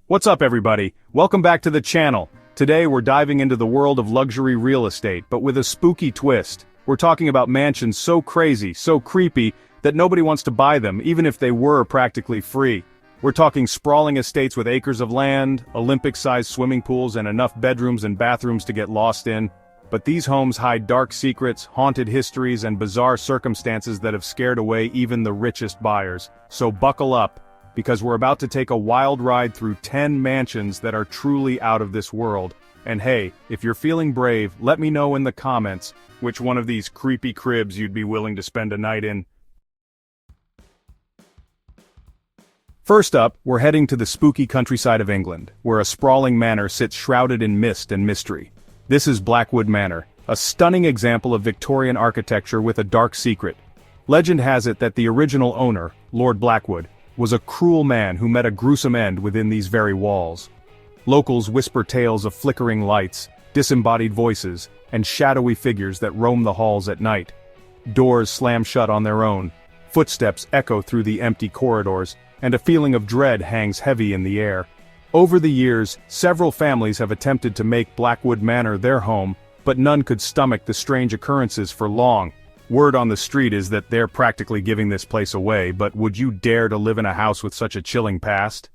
What's up everybody? Welcome back to the channel. Today we're diving into the world of luxury real estate, but with a spooky twist. We're talking about mansions so crazy, so creepy, that nobody wants to buy them, even if they were practically free. We're talking sprawling estates with acres of land, Olympic-sized swimming pools and enough bedrooms and bathrooms to get lost in. But these homes hide dark secrets, haunted histories and bizarre circumstances that have scared away even the richest buyers. So buckle up, because we're about to take a wild ride through 10 mansions that are truly out of this world. And hey, if you're feeling brave, let me know in the comments which one of these creepy cribs you'd be willing to spend a night in. First up, we're heading to the spooky countryside of England, where a sprawling manor sits shrouded in mist and mystery. This is Blackwood Manor, a stunning example of Victorian architecture with a dark secret. Legend has it that the original owner, Lord Blackwood, was a cruel man who met a gruesome end within these very walls. Locals whisper tales of flickering lights, disembodied voices, and shadowy figures that roam the halls at night. Doors slam shut on their own, footsteps echo through the empty corridors, and a feeling of dread hangs heavy in the air. Over the years, several families have attempted to make Blackwood Manor their home, but none could stomach the strange occurrences for long. Word on the street is that they're practically giving this place away, but would you dare to live in a house with such a chilling past?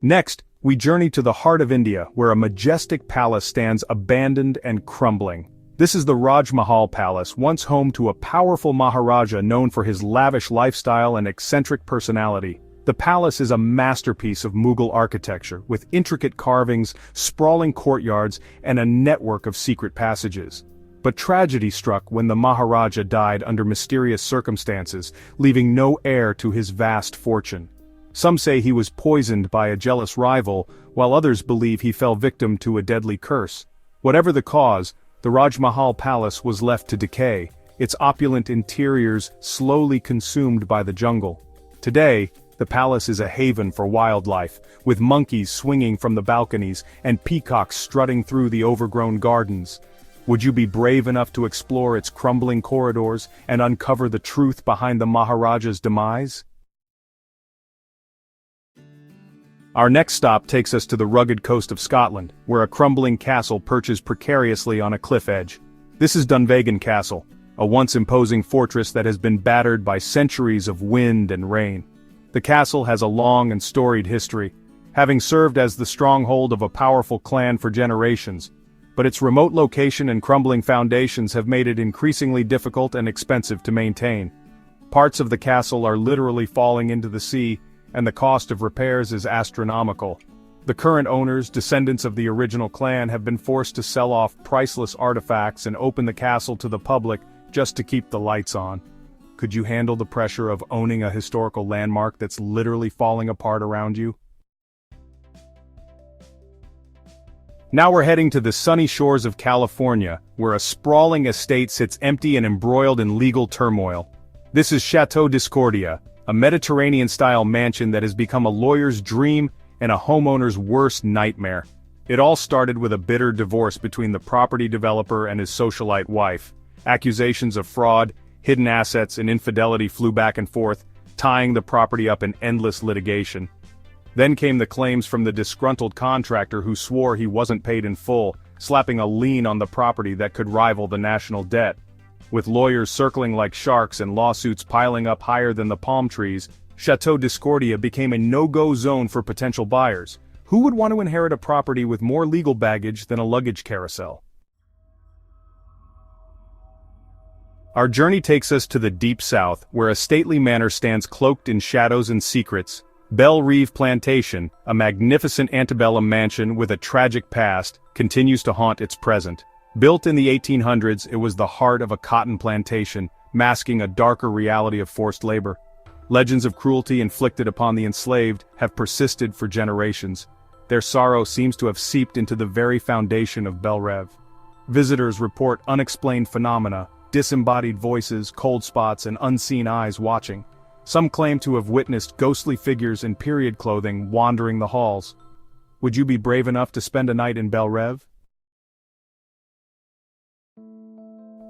Next, we journey to the heart of India, where a majestic palace stands abandoned and crumbling. This is the Raj Mahal Palace, once home to a powerful Maharaja known for his lavish lifestyle and eccentric personality. The palace is a masterpiece of Mughal architecture, with intricate carvings, sprawling courtyards, and a network of secret passages. But tragedy struck when the Maharaja died under mysterious circumstances, leaving no heir to his vast fortune. Some say he was poisoned by a jealous rival, while others believe he fell victim to a deadly curse. Whatever the cause, the Raj Mahal Palace was left to decay, its opulent interiors slowly consumed by the jungle. Today, the palace is a haven for wildlife, with monkeys swinging from the balconies and peacocks strutting through the overgrown gardens. Would you be brave enough to explore its crumbling corridors and uncover the truth behind the Maharaja's demise? Our next stop takes us to the rugged coast of Scotland, where a crumbling castle perches precariously on a cliff edge. This is Dunvean Castle, a once imposing fortress that has been battered by centuries of wind and rain. The castle has a long and storied history, having served as the stronghold of a powerful clan for generations, but its remote location and crumbling foundations have made it increasingly difficult and expensive to maintain. Parts of the castle are literally falling into the sea, and the cost of repairs is astronomical. The current owners, descendants of the original clan, have been forced to sell off priceless artifacts and open the castle to the public just to keep the lights on. Could you handle the pressure of owning a historical landmark that's literally falling apart around you? Now we're heading to the sunny shores of California, where a sprawling estate sits empty and embroiled in legal turmoil. This is Chateau Discordia, a Mediterranean-style mansion that has become a lawyer's dream and a homeowner's worst nightmare. It all started with a bitter divorce between the property developer and his socialite wife. Accusations of fraud, hidden assets, and infidelity flew back and forth, tying the property up in endless litigation. Then came the claims from the disgruntled contractor who swore he wasn't paid in full, slapping a lien on the property that could rival the national debt. With lawyers circling like sharks and lawsuits piling up higher than the palm trees, Chateau Discordia became a no-go zone for potential buyers. Who would want to inherit a property with more legal baggage than a luggage carousel? Our journey takes us to the deep south, where a stately manor stands cloaked in shadows and secrets. Belvoir Plantation, a magnificent antebellum mansion with a tragic past, continues to haunt its present. Built in the 1800s, it was the heart of a cotton plantation, masking a darker reality of forced labor. Legends of cruelty inflicted upon the enslaved have persisted for generations. Their sorrow seems to have seeped into the very foundation of Belvoir. Visitors report unexplained phenomena, disembodied voices, cold spots, and unseen eyes watching. Some claim to have witnessed ghostly figures in period clothing wandering the halls. Would you be brave enough to spend a night in Belvoir?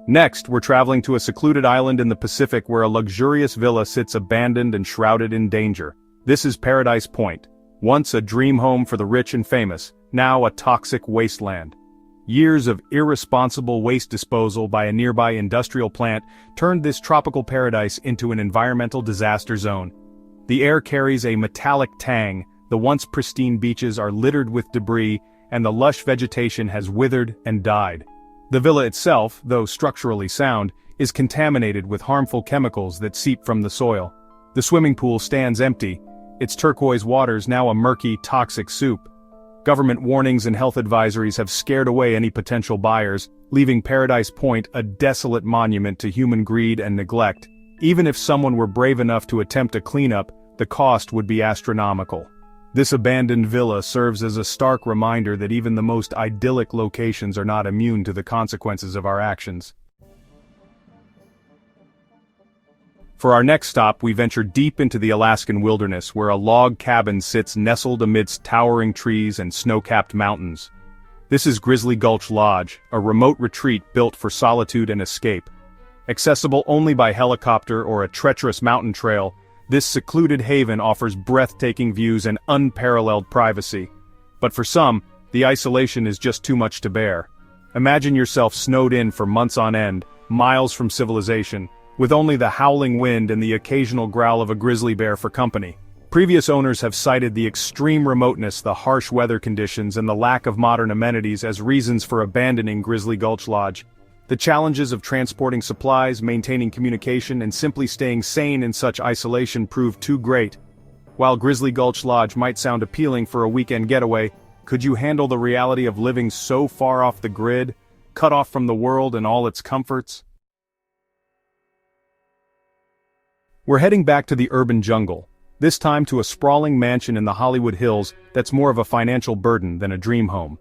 Next, we're traveling to a secluded island in the Pacific where a luxurious villa sits abandoned and shrouded in danger. This is Paradise Point, once a dream home for the rich and famous, now a toxic wasteland. Years of irresponsible waste disposal by a nearby industrial plant turned this tropical paradise into an environmental disaster zone. The air carries a metallic tang, the once pristine beaches are littered with debris, and the lush vegetation has withered and died. The villa itself, though structurally sound, is contaminated with harmful chemicals that seep from the soil. The swimming pool stands empty, its turquoise waters now a murky, toxic soup. Government warnings and health advisories have scared away any potential buyers, leaving Paradise Point a desolate monument to human greed and neglect. Even if someone were brave enough to attempt a cleanup, the cost would be astronomical. This abandoned villa serves as a stark reminder that even the most idyllic locations are not immune to the consequences of our actions. For our next stop, we venture deep into the Alaskan wilderness where a log cabin sits nestled amidst towering trees and snow-capped mountains. This is Grizzly Gulch Lodge, a remote retreat built for solitude and escape. Accessible only by helicopter or a treacherous mountain trail, this secluded haven offers breathtaking views and unparalleled privacy. But for some, the isolation is just too much to bear. Imagine yourself snowed in for months on end, miles from civilization, with only the howling wind and the occasional growl of a grizzly bear for company. Previous owners have cited the extreme remoteness, the harsh weather conditions, and the lack of modern amenities as reasons for abandoning Grizzly Gulch Lodge. The challenges of transporting supplies, maintaining communication, and simply staying sane in such isolation proved too great. While Grizzly Gulch Lodge might sound appealing for a weekend getaway, could you handle the reality of living so far off the grid, cut off from the world and all its comforts? We're heading back to the urban jungle, this time to a sprawling mansion in the Hollywood Hills that's more of a financial burden than a dream home.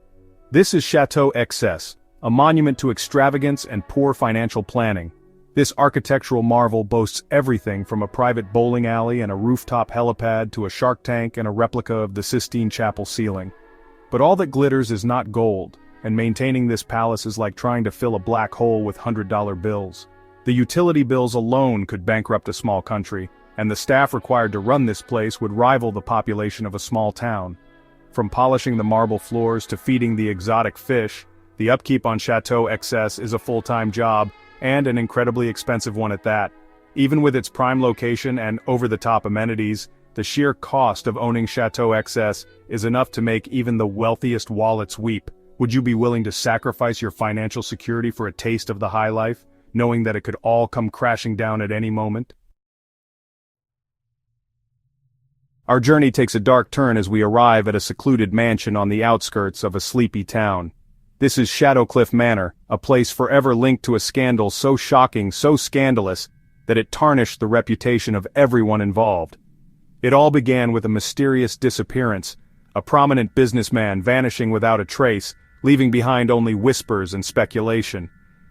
This is Chateau XS, a monument to extravagance and poor financial planning. This architectural marvel boasts everything from a private bowling alley and a rooftop helipad to a shark tank and a replica of the Sistine Chapel ceiling. But all that glitters is not gold, and maintaining this palace is like trying to fill a black hole with $100 bills. The utility bills alone could bankrupt a small country, and the staff required to run this place would rival the population of a small town. From polishing the marble floors to feeding the exotic fish, the upkeep on Chateau XS is a full-time job, and an incredibly expensive one at that. Even with its prime location and over-the-top amenities, the sheer cost of owning Chateau XS is enough to make even the wealthiest wallets weep. Would you be willing to sacrifice your financial security for a taste of the high life, knowing that it could all come crashing down at any moment? Our journey takes a dark turn as we arrive at a secluded mansion on the outskirts of a sleepy town. This is Shadowcliff Manor, a place forever linked to a scandal so shocking, so scandalous, that it tarnished the reputation of everyone involved. It all began with a mysterious disappearance, a prominent businessman vanishing without a trace, leaving behind only whispers and speculation.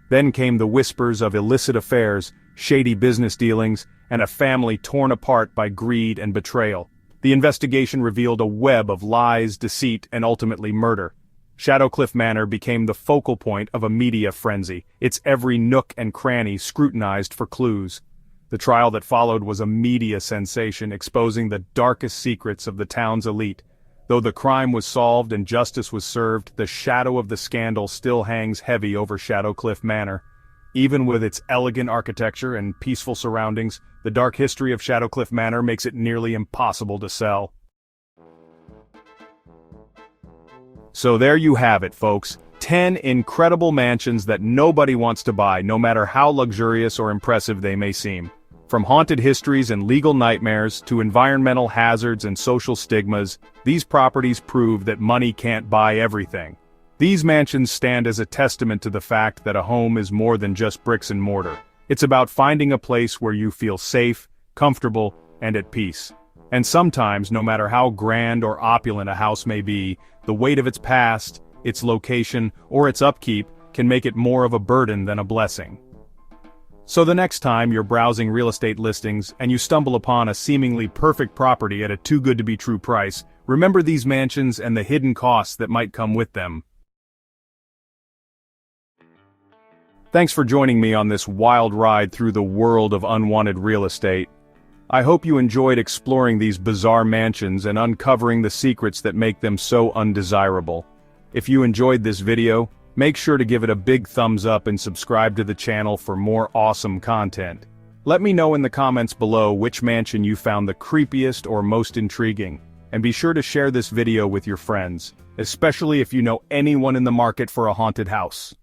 Then came the whispers of illicit affairs, shady business dealings, and a family torn apart by greed and betrayal. The investigation revealed a web of lies, deceit, and ultimately murder. Shadowcliff Manor became the focal point of a media frenzy, its every nook and cranny scrutinized for clues. The trial that followed was a media sensation, exposing the darkest secrets of the town's elite. Though the crime was solved and justice was served, the shadow of the scandal still hangs heavy over Shadowcliff Manor. Even with its elegant architecture and peaceful surroundings, the dark history of Shadowcliff Manor makes it nearly impossible to sell. So there you have it, folks. 10 incredible mansions that nobody wants to buy, no matter how luxurious or impressive they may seem. From haunted histories and legal nightmares to environmental hazards and social stigmas, these properties prove that money can't buy everything. These mansions stand as a testament to the fact that a home is more than just bricks and mortar. It's about finding a place where you feel safe, comfortable, and at peace. And sometimes, no matter how grand or opulent a house may be, the weight of its past, its location, or its upkeep can make it more of a burden than a blessing. So the next time you're browsing real estate listings and you stumble upon a seemingly perfect property at a too-good-to-be-true price, remember these mansions and the hidden costs that might come with them. Thanks for joining me on this wild ride through the world of unwanted real estate. I hope you enjoyed exploring these bizarre mansions and uncovering the secrets that make them so undesirable. If you enjoyed this video, make sure to give it a big thumbs up and subscribe to the channel for more awesome content. Let me know in the comments below which mansion you found the creepiest or most intriguing, and be sure to share this video with your friends, especially if you know anyone in the market for a haunted house.